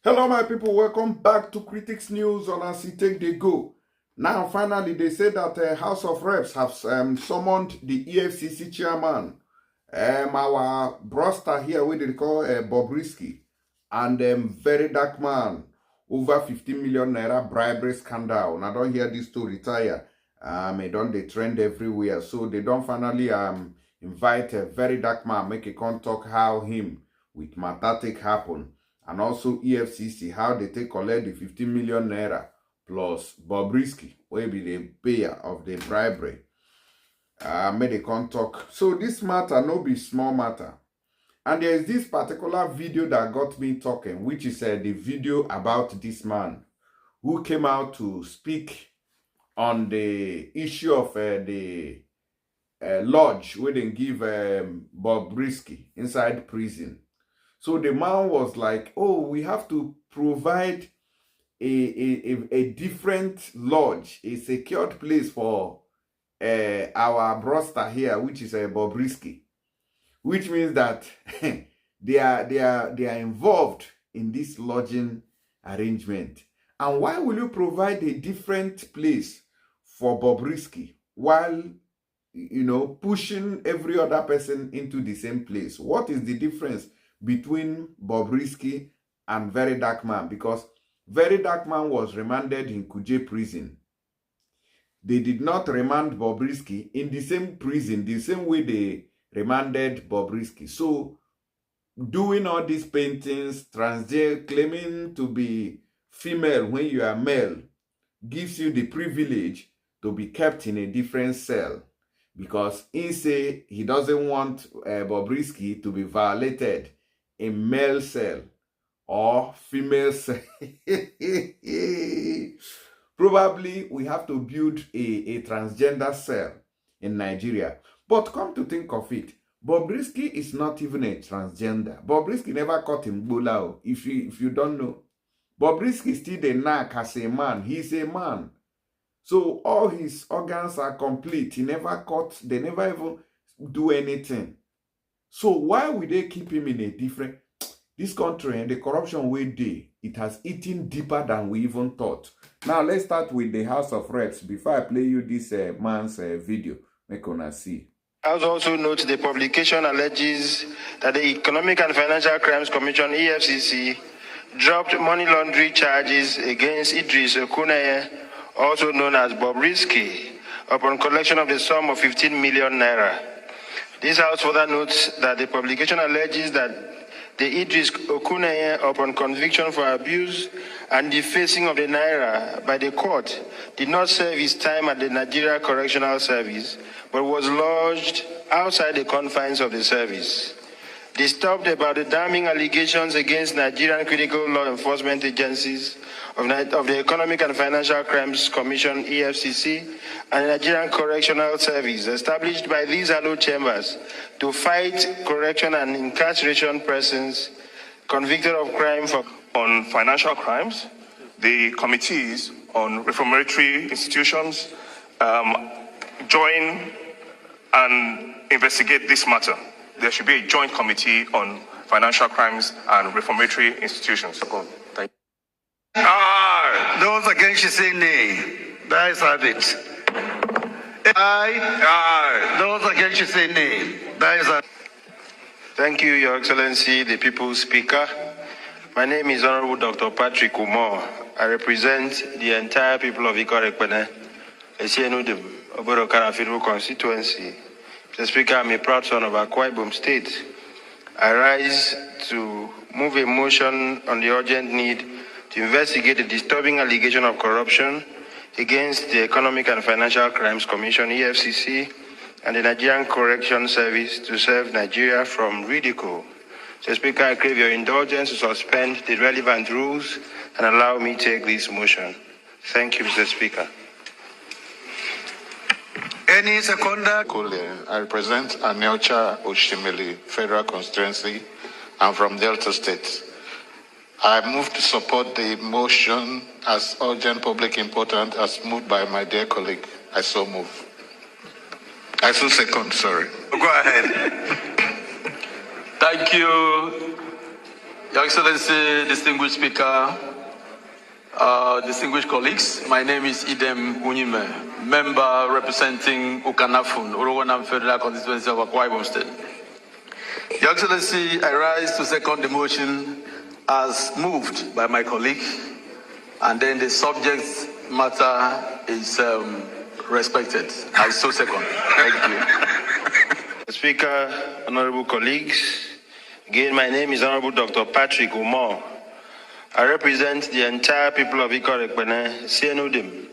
Hello, my people. Welcome back to Critics News on As It Take They Go. Now, finally, they say that House of Reps have summoned the EFCC chairman, our broster here, what they call Bobrisky, and very dark man, over 15 million naira bribery scandal. Now, I don't hear this to retire. It don't they trend everywhere. So they don't finally invite a very dark man, make a contact how him with Matatic happen. And also EFCC, how they take collect the 15 million naira plus Bobrisky, will be the payer of the bribery. Made a contact. So this matter no be small matter. And there is this particular video that got me talking, which is the video about this man who came out to speak on the issue of the lodge where they give Bobrisky inside prison. So the man was like, oh, we have to provide a different lodge, a secured place for our broster here, which is Bobrisky. Which means that they are involved in this lodging arrangement. And why will you provide a different place for Bobrisky while, you know, pushing every other person into the same place? What is the difference between Bobrisky and Very Dark Man? Because Very Dark Man was remanded in Kuje prison. They did not remand Bobrisky in the same prison, the same way they remanded Bobrisky. So, doing all these paintings, transgender, claiming to be female when you are male, gives you the privilege to be kept in a different cell. Because he say he doesn't want Bobrisky to be violated in male cell or female cell. Probably we have to build a transgender cell in Nigeria. But come to think of it, Bobrisky is not even a transgender. Bobrisky never caught him bulao. If you don't know, Bobrisky still the knack as a man. He's a man. So all his organs are complete. He never caught, they never even do anything. So why would they keep him in a different... This country and the corruption we do, it has eaten deeper than we even thought. Now let's start with the House of Reps before I play you this man's video. Make una see. House also notes the publication alleges that the Economic and Financial Crimes Commission (EFCC) dropped money laundering charges against Idris Okuneye, also known as Bobrisky, upon collection of the sum of 15 million naira. This house further notes that the publication alleges that the Idris Okuneye, upon conviction for abuse and defacing of the naira by the court, did not serve his time at the Nigeria Correctional Service, but was lodged outside the confines of the service. Disturbed about the damning allegations against Nigerian critical law enforcement agencies of the Economic and Financial Crimes Commission (EFCC) and the Nigerian Correctional Service, established by these hallowed chambers to fight correction and incarceration persons convicted of crime for... On financial crimes, the committees on reformatory institutions join and investigate this matter. There should be a joint committee on financial crimes and reformatory institutions. Thank you. Those against you say nay. The ayes have it. Aye. Those against you say nay. The ayes have it. Thank you, Your Excellency, the People's Speaker. My name is Honorable Dr. Patrick Umar. I represent the entire people of Ikorekpene, Esienudem, Oborokara Federal Constituency. Mr. Speaker, I'm a proud son of Akwa Ibom State. I rise to move a motion on the urgent need to investigate the disturbing allegation of corruption against the Economic and Financial Crimes Commission (EFCC) and the Nigerian Correction Service to save Nigeria from ridicule. Mr. Speaker, I crave your indulgence to suspend the relevant rules and allow me to take this motion. Thank you, Mr. Speaker. Any seconder? I represent Anelcha Oshimili Federal Constituency. I'm from Delta State. I move to support the motion as urgent public importance as moved by my dear colleague. I so move. I so second, sorry. Go ahead. Thank you, Your Excellency, distinguished Speaker, distinguished colleagues, my name is Idem Unyime, member representing Ukanafun, Orowanam Federal Constituency of Akwa Ibom State. Your Excellency, I rise to second the motion as moved by my colleague, and then the subject matter is respected. I so second. Thank you. Speaker, honorable colleagues, again, my name is Honorable Dr. Patrick Umar. I represent the entire people of Ikorekpene, Sienudim,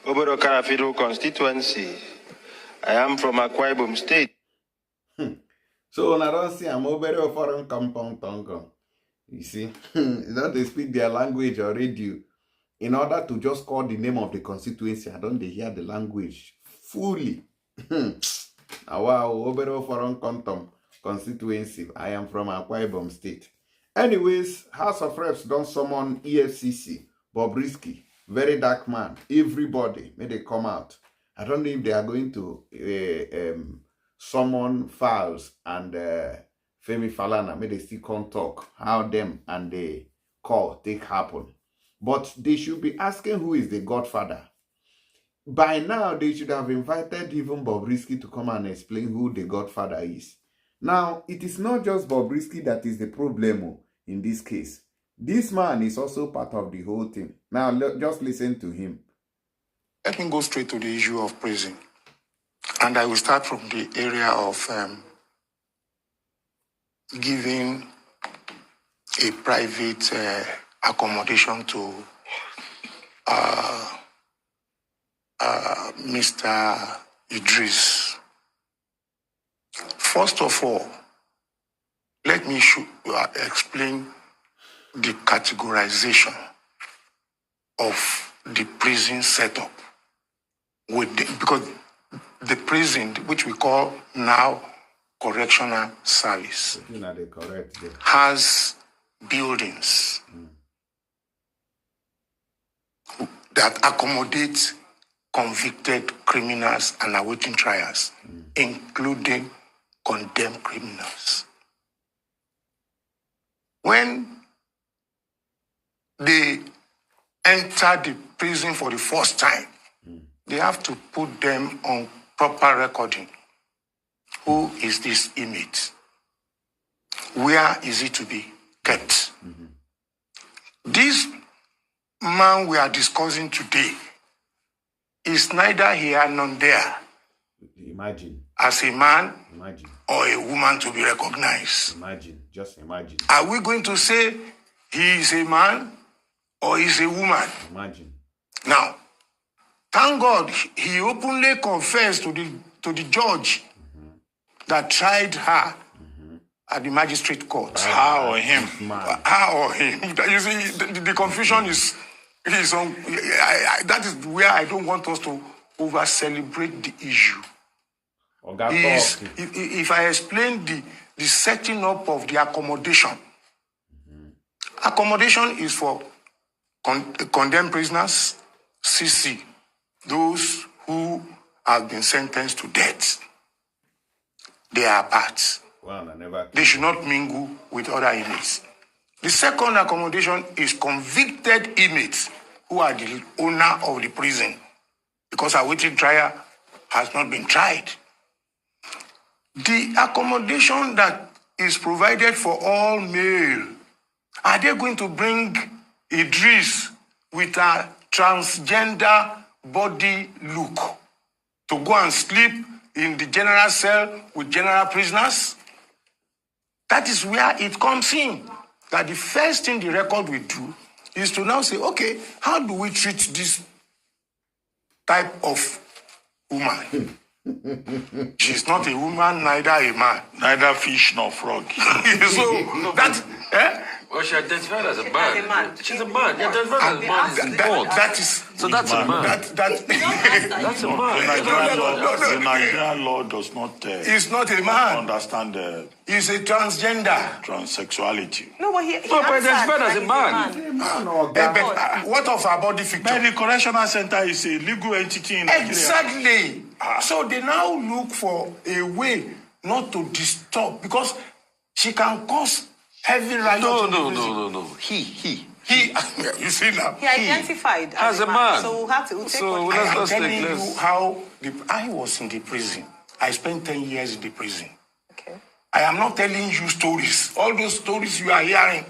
Oborokara Federal Constituency. I am from Akwa Ibom State. So, I don't see I'm over foreign compound tongue. You see, don't they speak their language already? In order to just call the name of the constituency, I don't they hear the language fully. Wow, over foreign constituency. I am from Akwa Ibom State. Anyways, House of Reps don't summon EFCC, Bobrisky, very dark man. Everybody, may they come out. I don't know if they are going to summon Files and Femi Falana. May they still come talk how them and the call take happen. But they should be asking who is the godfather. By now, they should have invited even Bobrisky to come and explain who the godfather is. Now, it is not just Bobrisky that is the problem in this case. This man is also part of the whole thing. Now, just listen to him. Let me go straight to the issue of prison. And I will start from the area of giving a private accommodation to Mr. Idris. First of all, let me explain the categorization of the prison setup. Because the prison, which we call now correctional service, has buildings that accommodate convicted criminals and awaiting trials, including condemned criminals. When they enter the prison for the first time, they have to put them on proper recording. Who is this inmate? Where is it to be kept? This man we are discussing today is neither here nor there. Imagine. As a man, imagine, or a woman to be recognized. Imagine, just imagine. Are we going to say he is a man or is a woman? Imagine. Now, thank God he openly confessed to the judge that tried her at the magistrate court. Her or him? Her or him. You see, the confusion is on. That is where I don't want us to over-celebrate the issue. If I explain the setting up of the accommodation, accommodation is for condemned prisoners, CC, those who have been sentenced to death. They are apart. They should not mingle with other inmates. The second accommodation is convicted inmates who are the owner of the prison because awaiting trial has not been tried. The accommodation that is provided for all male, are they going to bring Idris with a transgender body look to go and sleep in the general cell with general prisoners? That is where it comes in. That the first thing the record will do is to now say, okay, how do we treat this type of woman? She's not a woman, neither a man. Neither fish nor frog. So that, Well, she identified as a man. She's a man. She identified as a man. That is. So that's a man. That's a man. The Nigerian law does not. He's not a man. Understand he's a transgender. Transsexuality. No, but he identified as a man. What of our body picture? But the correctional center is a legal entity in Nigeria. Exactly. So they now look for a way not to disturb because she can cause Heavy riot. No. He. You see now. He identified as a man. So we'll have to take I am telling you how I was in the prison. I spent 10 years in the prison. Okay. I am not telling you stories. All those stories you are hearing,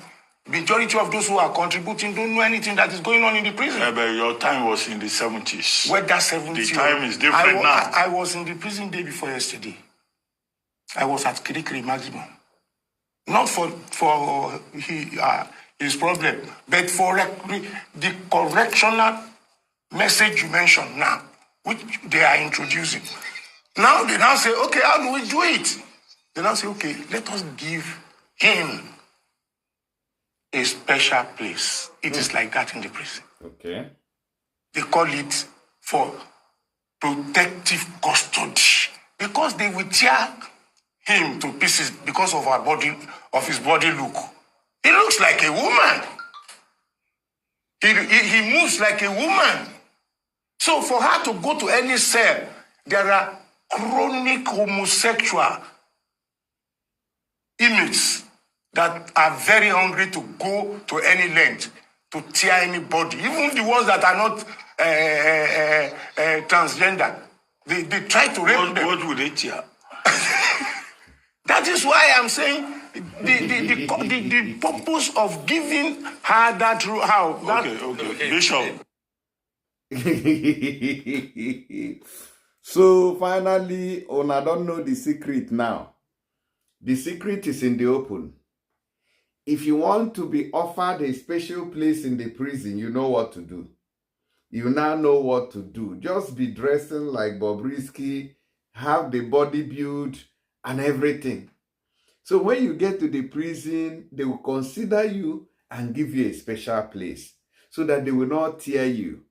majority of those who are contributing don't know anything that is going on in the prison. Yeah, but your time was in the 70s. Whether 70s. The time is different now. I was in the prison day before yesterday. I was at Kirikiri maximum. Not for his problem, but for the correctional message you mentioned now, which they are introducing. Now they now say, okay, how do we do it? They now say, okay, let us give him a special place. It is like that in the prison. Okay. They call it for protective custody because they will tear him to pieces because of his body look. He looks like a woman. He moves like a woman. So for her to go to any cell, there are chronic homosexual inmates that are very hungry to go to any length to tear anybody, even the ones that are not transgender. They try to rape them. What would they tear? That is why I'm saying the purpose of giving her that how. Okay. Bishop. So finally, I don't know the secret now. The secret is in the open. If you want to be offered a special place in the prison, you know what to do. You now know what to do. Just be dressing like Bobrisky, have the body build and everything. So when you get to the prison, they will consider you and give you a special place so that they will not tear you.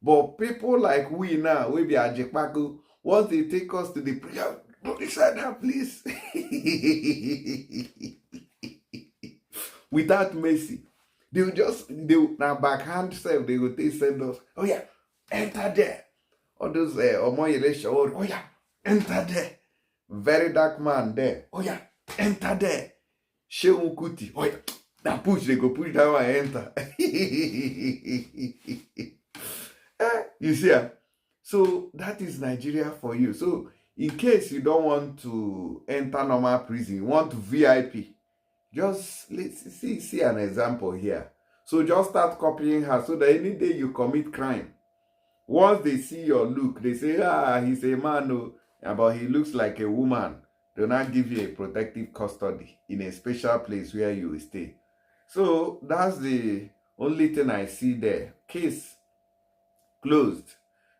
But people like we now, we be Ajekpaku, once they take us to the prison, don't decide that, please. Without mercy. They will now backhand self, they will send us, oh yeah, enter there. All those oh yeah, enter there. Very dark man there. Oh yeah, enter there. Shehu Kuti. Oh yeah, now push, they go push that one, enter. You see, so that is Nigeria for you. So in case you don't want to enter normal prison, you want to VIP, just let's see an example here. So just start copying her so that any day you commit crime, once they see your look, they say, he's a man, but he looks like a woman. They'll not give you a protective custody in a special place where you will stay. So that's the only thing I see there. Case closed.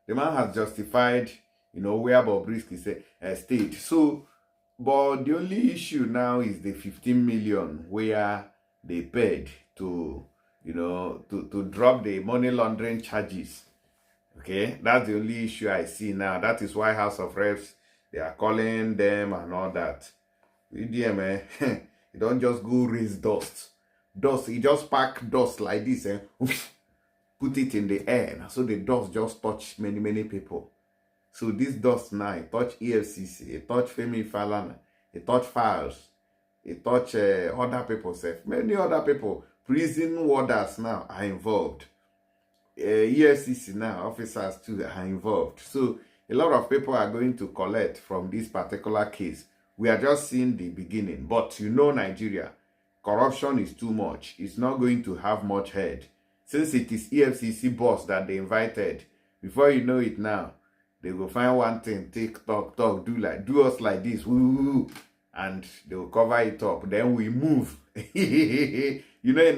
The man has justified, where Bobrisky stayed. So, but the only issue now is the 15 million where they paid to, to drop the money laundering charges. Okay, that's the only issue I see now. That is why House of Reps, they are calling them and all that. VDM, you don't just go raise dust. You just pack dust like this, put it in the air. So the dust just touch many people. So this dust now, it touch EFCC, it touch Femi Falana, it touch files, it touch other people. Many other people, prison warders now are involved. EFCC now, officers too are involved. So a lot of people are going to collect from this particular case. We are just seeing the beginning. But Nigeria, corruption is too much. It's not going to have much head. Since it is EFCC boss that they invited, before you know it now, they will find one thing, talk, do us like this, woo, and they will cover it up. Then we move. In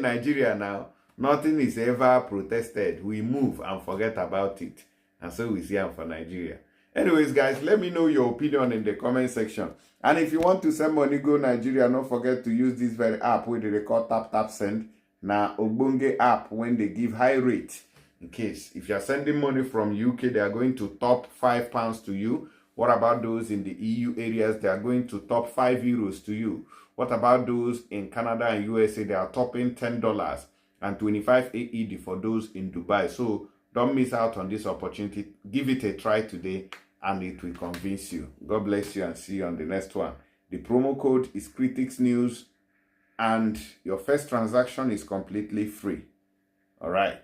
Nigeria now, nothing is ever protested. We move and forget about it. And so we see them for Nigeria. Anyways, guys, let me know your opinion in the comment section. And if you want to send money go Nigeria, don't forget to use this very app where they record tap send. Now, Ogbonge app when they give high rate. In case, if you're sending money from UK, they are going to top £5 to you. What about those in the EU areas? They are going to top €5 to you. What about those in Canada and USA? They are topping $10 and 25 AED for those in Dubai. So don't miss out on this opportunity. Give it a try today and it will convince you. God bless you and see you on the next one. The promo code is Critics News and your first transaction is completely free. All right.